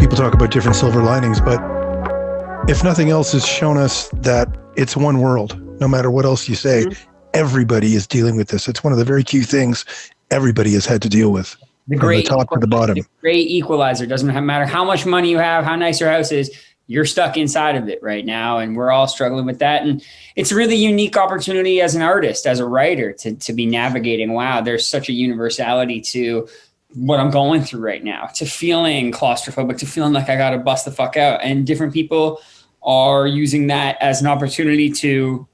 people talk about different silver linings, but if nothing else has shown us that it's one world, no matter what else you say, everybody is dealing with this. It's one of the very few things everybody has had to deal with, from the top to the bottom. The great equalizer. Doesn't matter how much money you have, how nice your house is, you're stuck inside of it right now. And we're all struggling with that. And it's a really unique opportunity as an artist, as a writer, to be navigating, wow, there's such a universality to what I'm going through right now, to feeling claustrophobic, to feeling like I got to bust the fuck out. And different people are using that as an opportunity to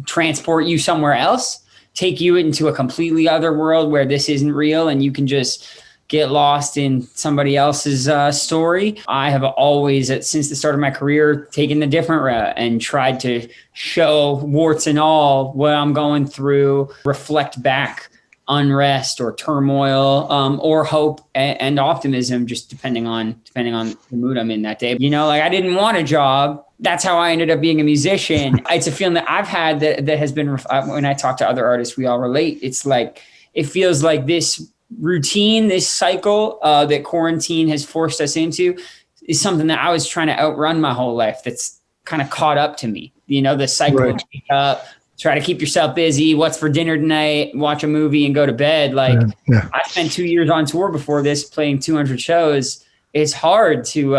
transport you somewhere else, take you into a completely other world where this isn't real and you can just get lost in somebody else's story. I have always, since the start of my career, taken the different route and tried to show, warts and all, what I'm going through, reflect back unrest or turmoil, or hope and optimism, just depending on the mood I'm in that day. You know, like, I didn't want a job. That's how I ended up being a musician. It's a feeling that I've had that has been, when I talk to other artists, we all relate. It's like, it feels like this routine, this cycle that quarantine has forced us into is something that I was trying to outrun my whole life. That's kind of caught up to me. You know, the cycle of wake up, try to keep yourself busy. What's for dinner tonight? Watch a movie and go to bed. Like, I spent 2 years on tour before this, playing 200 shows. It's hard to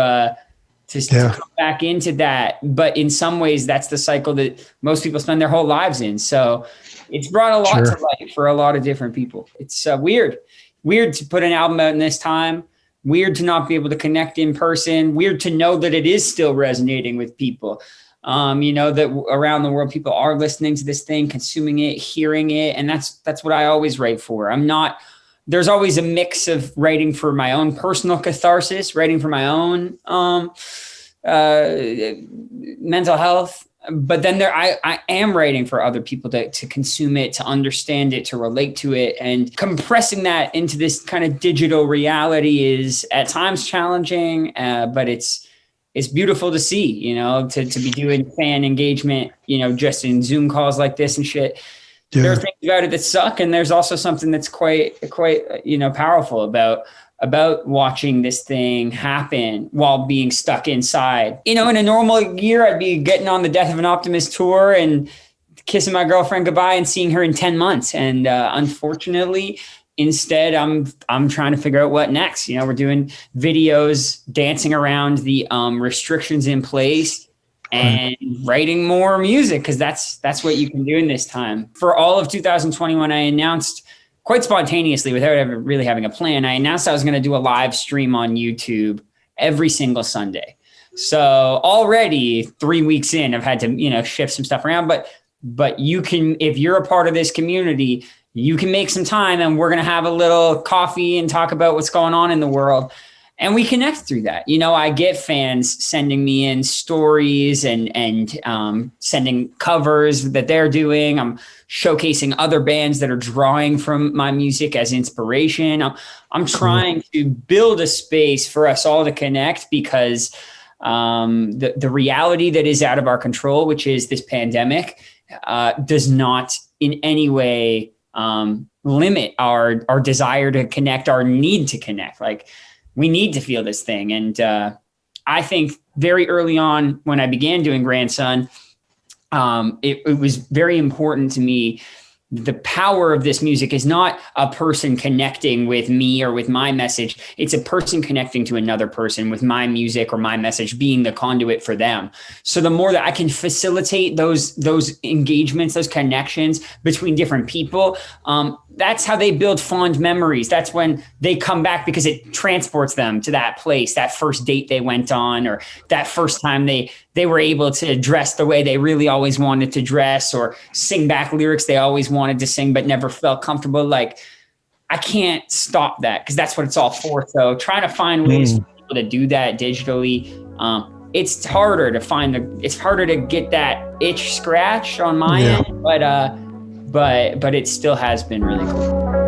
come back into that. But in some ways, that's the cycle that most people spend their whole lives in. So it's brought a lot to light for a lot of different people. It's weird to put an album out in this time, weird to not be able to connect in person, weird to know that it is still resonating with people. You know, that around the world, people are listening to this thing, consuming it, hearing it. And that's what I always write for. There's always a mix of writing for my own personal catharsis, writing for my own mental health. But then I am writing for other people to consume it, to understand it, to relate to it. And compressing that into this kind of digital reality is at times challenging, but it's beautiful to see, you know, to be doing fan engagement, you know, just in Zoom calls like this and shit. Yeah. There are things about it that suck. And there's also something that's quite, you know, powerful about watching this thing happen while being stuck inside. You know, in a normal year, I'd be getting on the Death of an Optimist tour and kissing my girlfriend goodbye and seeing her in 10 months. And unfortunately, instead, I'm trying to figure out what next. You know, we're doing videos, dancing around the restrictions in place and writing more music, because that's what you can do in this time. For all of 2021, I announced, quite spontaneously, without ever really having a plan, I announced I was going to do a live stream on YouTube every single Sunday. So already 3 weeks in, I've had to, you know, shift some stuff around, but you can, if you're a part of this community, you can make some time and we're going to have a little coffee and talk about what's going on in the world. And we connect through that. You know, I get fans sending me in stories and sending covers that they're doing. I'm showcasing other bands that are drawing from my music as inspiration. I'm trying to build a space for us all to connect, because the reality that is out of our control, which is this pandemic, does not in any way limit our desire to connect, our need to connect. Like, we need to feel this thing. And I think very early on when I began doing Grandson, it was very important to me. The power of this music is not a person connecting with me or with my message. It's a person connecting to another person with my music or my message, being the conduit for them. So the more that I can facilitate those engagements, those connections between different people, that's how they build fond memories. That's when they come back, because it transports them to that place, that first date they went on, or that first time they were able to dress the way they really always wanted to dress, or sing back lyrics they always wanted to sing but never felt comfortable. Like, I can't stop that, because that's what it's all for. So trying to find ways for people to do that digitally, it's harder to get that itch scratched on my end, but it still has been really cool.